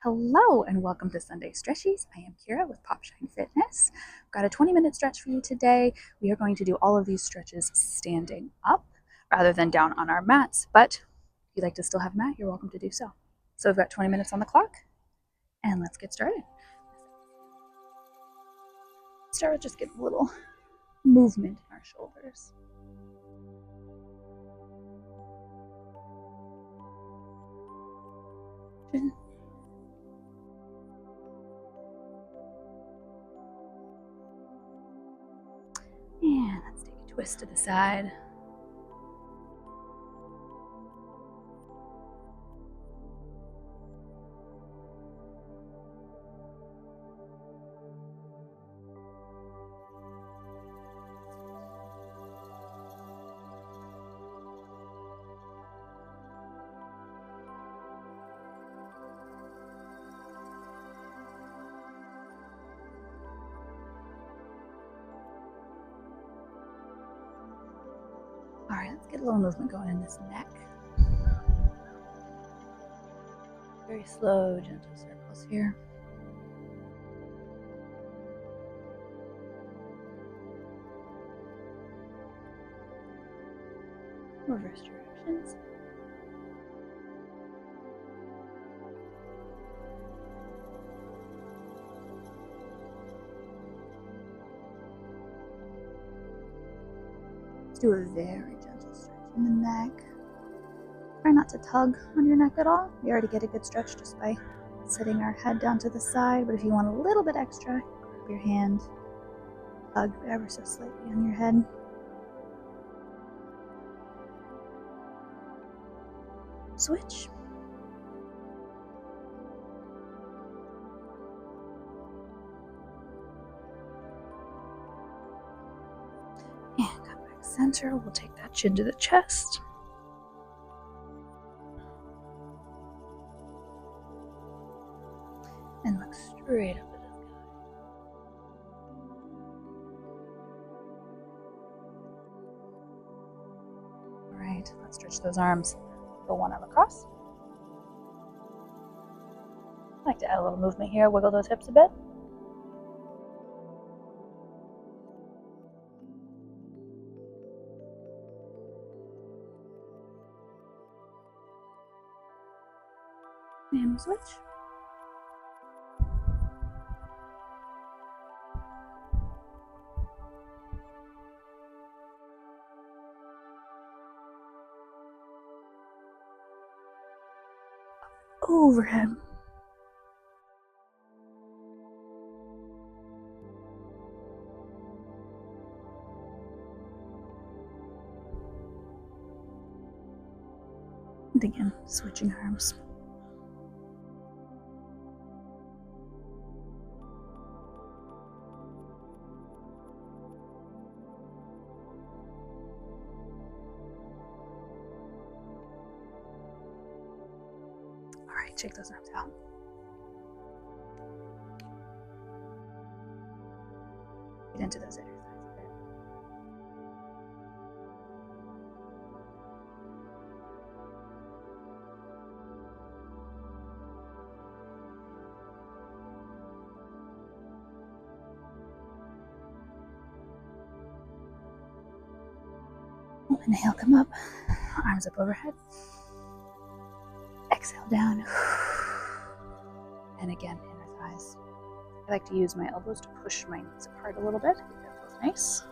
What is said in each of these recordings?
Hello and welcome to Sunday Stretchies. I am Kiera with Popshine Fitness. I've got a 20-minute stretch for you today. We are going to do all of these stretches standing up rather than down on our mats, but if you'd like to still have a mat, you're welcome to do so. So we've got 20 minutes on the clock and let's get started. Start with just getting a little movement in our shoulders. And let's take a twist to the side. All right, let's get a little movement going in this neck. Very slow, gentle circles here. Reverse directions. Let's do a very gentle stretch in the neck. Try not to tug on your neck at all. We already get a good stretch just by sitting our head down to the side, but if you want a little bit extra, grab your hand, tug ever so slightly on your head. Switch. And come back center. We'll take that chin to the chest. And look straight up at the sky. All right, let's stretch those arms. Go one arm across. I like to add a little movement here. Wiggle those hips a bit. And we'll switch. Overhead. And again, switching arms. All right, shake those arms out. Get into those exercises a bit. Inhale, come up. Arms up overhead. Exhale down. And again, inner thighs. I like to use my elbows to push my knees apart a little bit. That feels nice.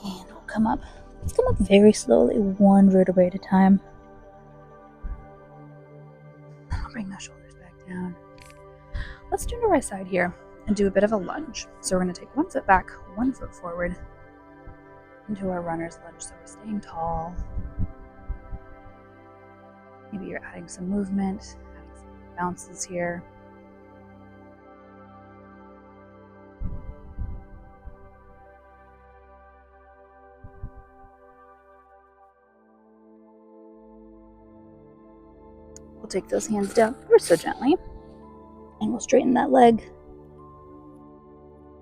And we'll come up. Let's come up very slowly, one vertebrae at a time. I'll bring the shoulders back down. Let's turn to our side here and do a bit of a lunge. So we're going to take one foot back, one foot forward into our runner's lunge. So we're staying tall. Maybe you're adding some movement, adding some bounces here. We'll take those hands down ever so gently, and we'll straighten that leg,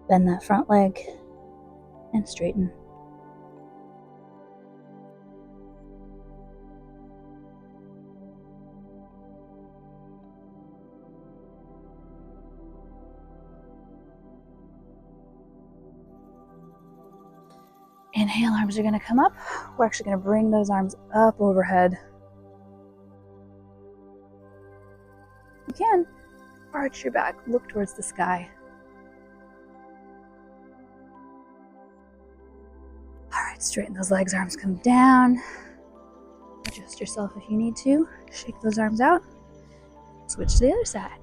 bend that front leg, and straighten Inhale, arms are gonna come up. We're actually gonna bring those arms up overhead. You can arch your back, look towards the sky. All right, straighten those legs, arms come down. Adjust yourself if you need to. Shake those arms out. Switch to the other side.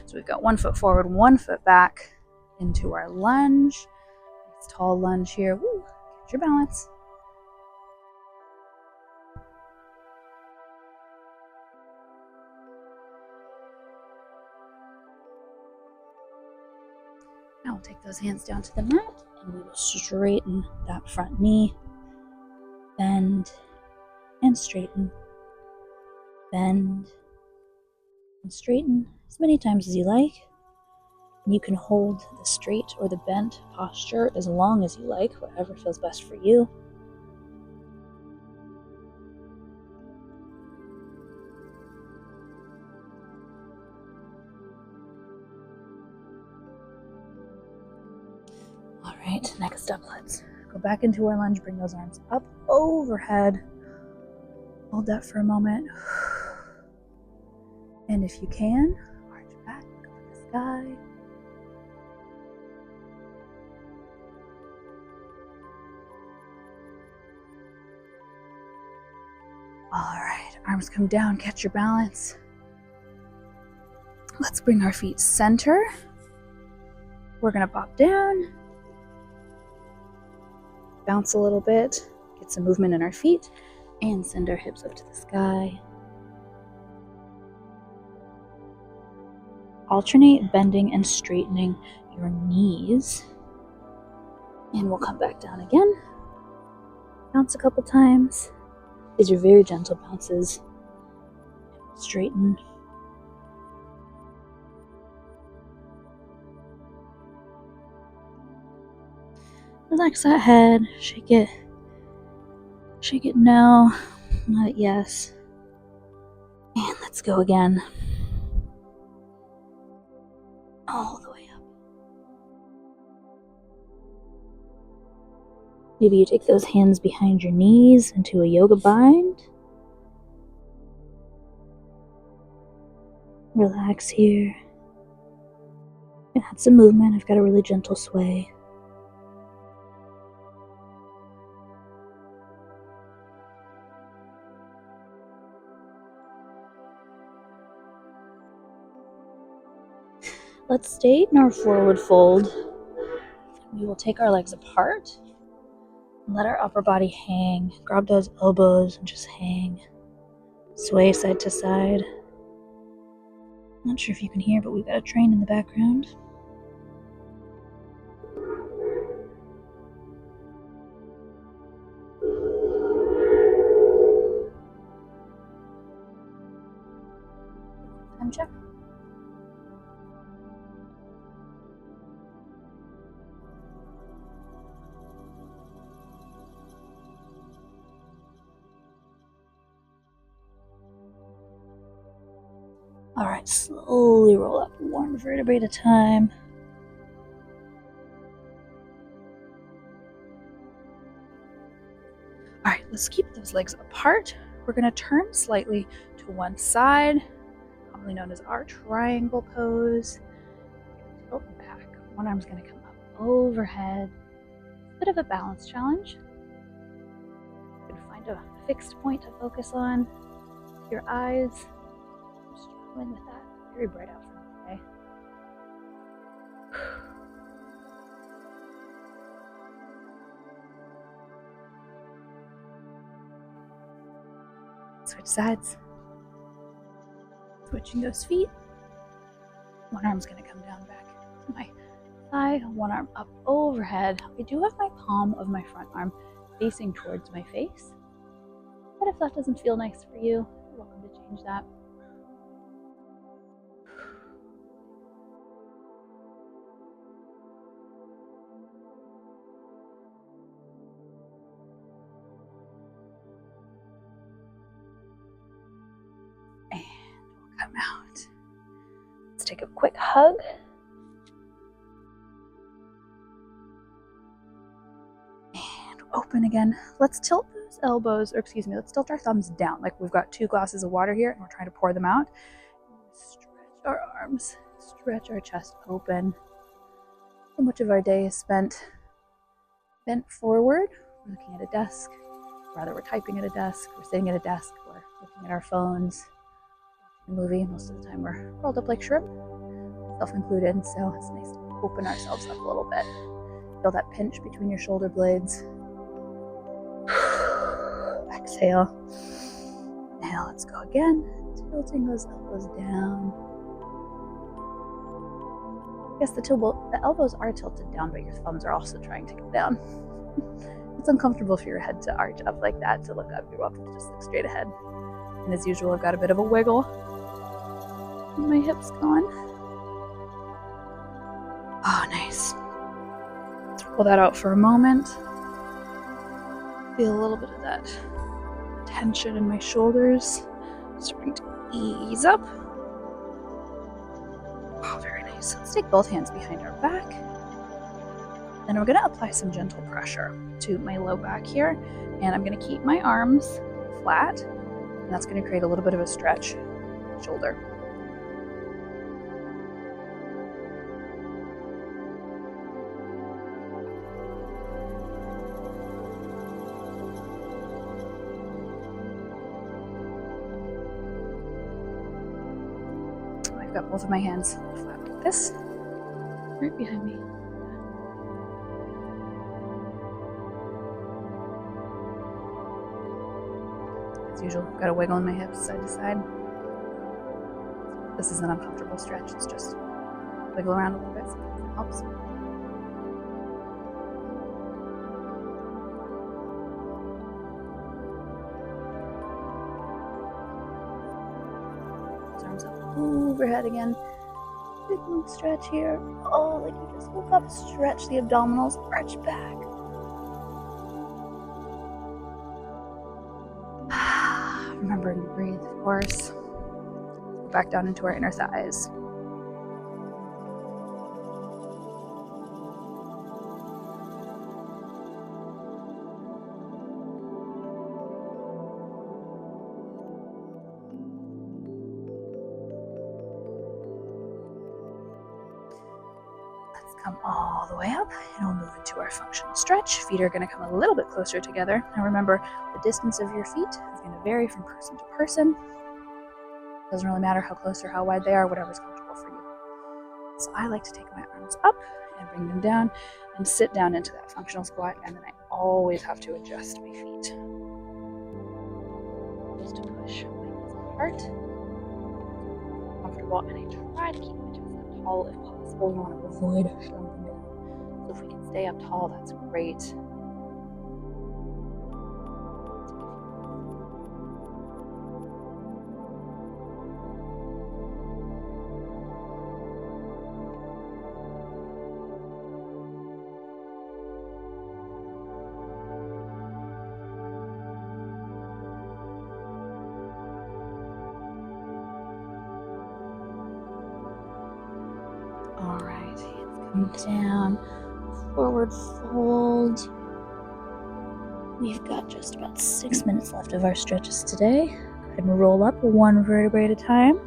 So we've got 1 foot forward, 1 foot back into our lunge. Nice tall lunge here. Woo, get your balance. Now we'll take those hands down to the mat and we will straighten that front knee. Bend and straighten. Bend and straighten as many times as you like. You can hold the straight or the bent posture as long as you like, whatever feels best for you. All right, next up, let's go back into our lunge, bring those arms up overhead. Hold that for a moment. And if you can, arch back, look up at the sky. All right, arms come down, catch your balance. Let's bring our feet center. We're gonna pop down, bounce a little bit, get some movement in our feet, and send our hips up to the sky. Alternate bending and straightening your knees. And we'll come back down again. Bounce a couple times. These are very gentle bounces. Straighten. Relax that head. Shake it. Shake it no. Not yes. And let's go again. All the way up. Maybe you take those hands behind your knees into a yoga bind. Relax here. And add some movement. I've got a really gentle sway. Let's stay in our forward fold. We will take our legs apart and let our upper body hang. Grab those elbows and just hang. Sway side to side. Not sure if you can hear, but we've got a train in the background. Time check. All right, slowly roll up one vertebrae at a time. All right, let's keep those legs apart. We're gonna turn slightly to one side, commonly known as our triangle pose. Tilt back. One arm's gonna come up overhead. Bit of a balance challenge. You can find a fixed point to focus on. Your eyes. I'm struggling with that. Very bright out for me today. Switch sides. Switching those feet. One arm's gonna come down back to my thigh, one arm up overhead. I do have my palm of my front arm facing towards my face. But if that doesn't feel nice for you, you're welcome to change that. And we'll come out. Let's take a quick hug. open again. Let's tilt those elbows, or excuse me, let's tilt our thumbs down. Like we've got 2 glasses of water here and we're trying to pour them out. Stretch our arms, stretch our chest open. So much of our day is spent bent forward. We're looking at a desk. Rather, we're typing at a desk, we're sitting at a desk, we're looking at our phones, watching a movie. Most of the time we're rolled up like shrimp, self included, so it's nice to open ourselves up a little bit. Feel that pinch between your shoulder blades. Exhale. Now let's go again, tilting those elbows down. Yes, the elbows are tilted down, but your thumbs are also trying to go down. It's uncomfortable for your head to arch up like that, to look up. You're welcome to just look straight ahead. And as usual, I've got a bit of a wiggle in my hips going. Oh, nice. Pull that out for a moment. Feel a little bit of that tension in my shoulders starting to ease up. Oh, very nice. Let's take both hands behind our back. Then we're going to apply some gentle pressure to my low back here. And I'm going to keep my arms flat. And that's going to create a little bit of a stretch shoulder. I've got both of my hands flat like this, right behind me. As usual, got a wiggle in my hips side to side. This is an uncomfortable stretch, it's just wiggle around a little bit, sometimes it helps. Arms up overhead again. Big long stretch here. Oh, like you just woke up. Stretch the abdominals, arch back. Remembering to breathe, of course. Go back down into our inner thighs. Come all the way up, and we'll move into our functional stretch. Feet are going to come a little bit closer together. Now remember, the distance of your feet is going to vary from person to person. Doesn't really matter how close or how wide they are, whatever's comfortable for you. So I like to take my arms up and bring them down and sit down into that functional squat, and then I always have to adjust my feet. Just to push my knees apart. Comfortable, and I try to keep my chest up tall if possible. We want to avoid slumping down. So if we can stay up tall, that's great. All right, hands come down, forward fold. We've got just about 6 minutes left of our stretches today. Go ahead and roll up one vertebrae at a time.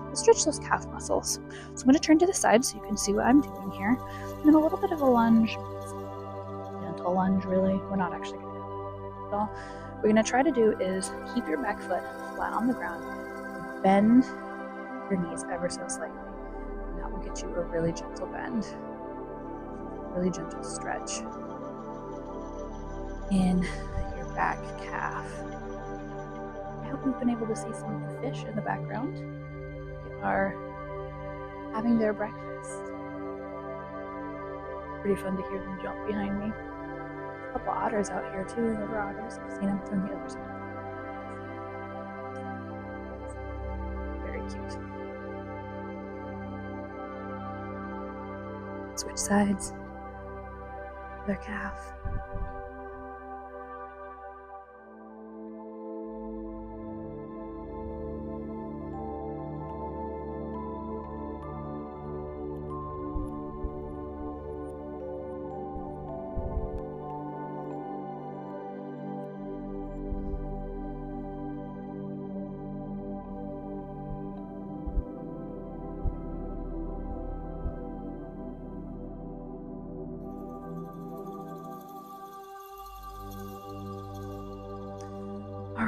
We'll stretch those calf muscles. So I'm going to turn to the side so you can see what I'm doing here. And then a little bit of a lunge, gentle lunge really. We're not actually going to go at all. What we're going to try to do is keep your back foot flat on the ground, bend your knees ever so slightly. That will get you a really gentle bend, really gentle stretch in your back calf. I hope you've been able to see some of the fish in the background. They are having their breakfast. Pretty fun to hear them jump behind me. A couple otters out here too, river otters. I've seen them from the other side. Very cute. Switch sides. Their calf.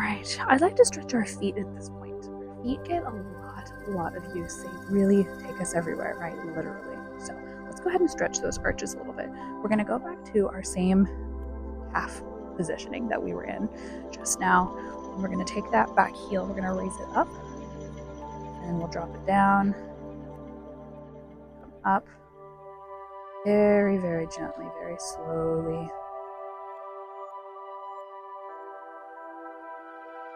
right, I'd like to stretch our feet at this point. Our feet get a lot of use. They really take us everywhere, right? Literally. So let's go ahead and stretch those arches a little bit. We're gonna go back to our same half positioning that we were in just now. And we're gonna take that back heel, we're gonna raise it up, and we'll drop it down, come up, very, very gently, very slowly.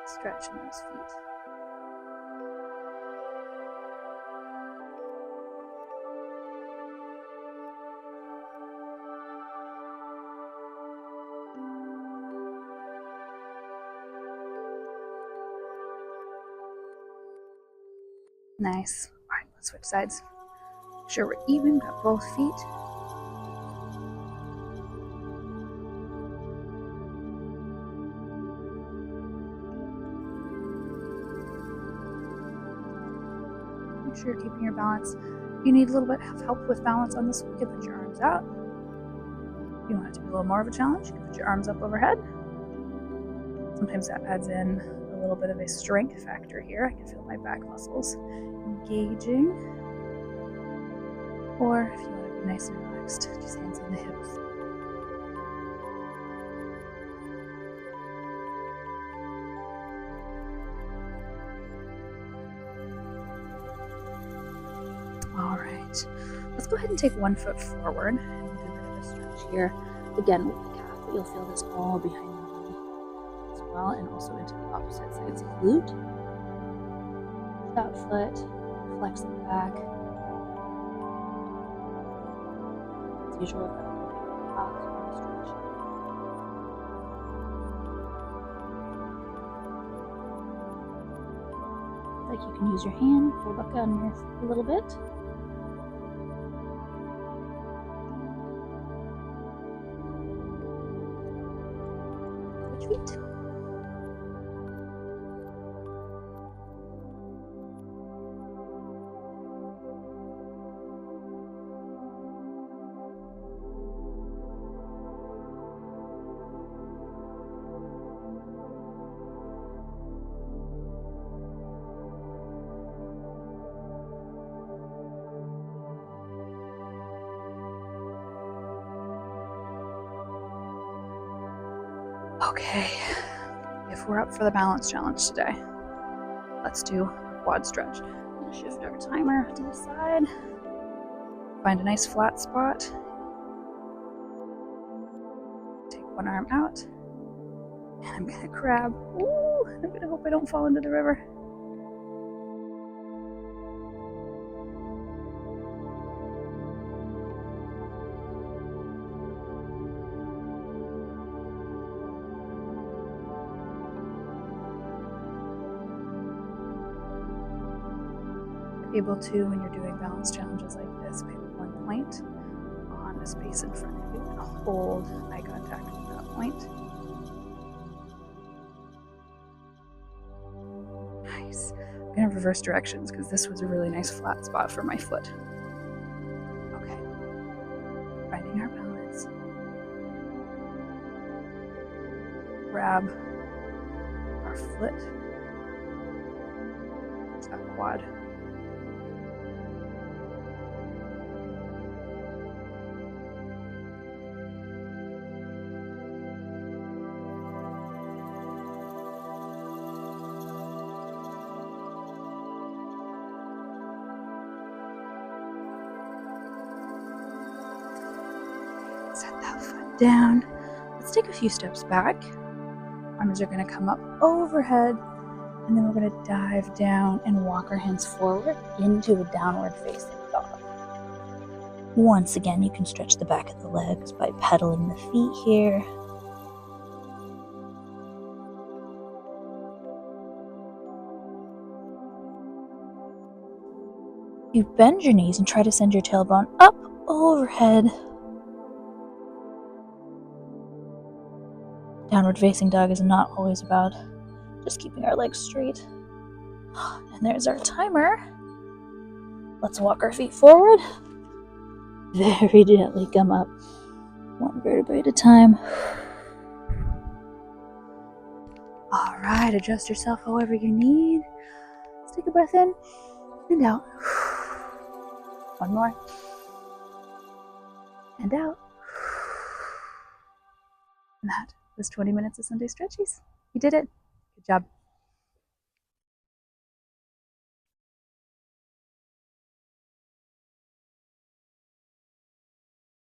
Stretching those feet. Nice. All right, let's switch sides. Make sure we're even, got both feet. Make sure you're keeping your balance. If you need a little bit of help with balance on this one, you can put your arms out. If you want it to be a little more of a challenge, you can put your arms up overhead. Sometimes that adds in a little bit of a strength factor here. I can feel my back muscles engaging. Or if you want to be nice and relaxed, just hands on the hips. All right, let's go ahead and take one foot forward and we'll do a bit of a stretch here. Again, with the calf, but you'll feel this all behind the knee as well, and also into the opposite side's glute. That foot, flex it back. As usual, I've got a little bit of a stretch. Like you can use your hand, pull back on your a little bit. Switch feet. Okay, if we're up for the balance challenge today, let's do a quad stretch. I'm gonna shift our timer to the side, find a nice flat spot, take one arm out, and I'm gonna crab. Ooh, I'm gonna hope I don't fall into the river. Able to, when you're doing balance challenges like this, pick one point on the space in front of you and hold eye contact with that point. Nice. I'm going to reverse directions because this was a really nice flat spot for my foot. Okay. Finding our balance. Grab our foot. There's that quad. Set that foot down. Let's take a few steps back. Arms are going to come up overhead, and then we're going to dive down and walk our hands forward into a downward facing dog. Once again, you can stretch the back of the legs by pedaling the feet here. You bend your knees and try to send your tailbone up overhead. Downward facing dog is not always about just keeping our legs straight. And there's our timer. Let's walk our feet forward. Very gently come up, one vertebrae at a time. All right, adjust yourself however you need. Let's take a breath in and out. One more. And out. And that was 20 minutes of Sunday Stretchies. You did it. Good job.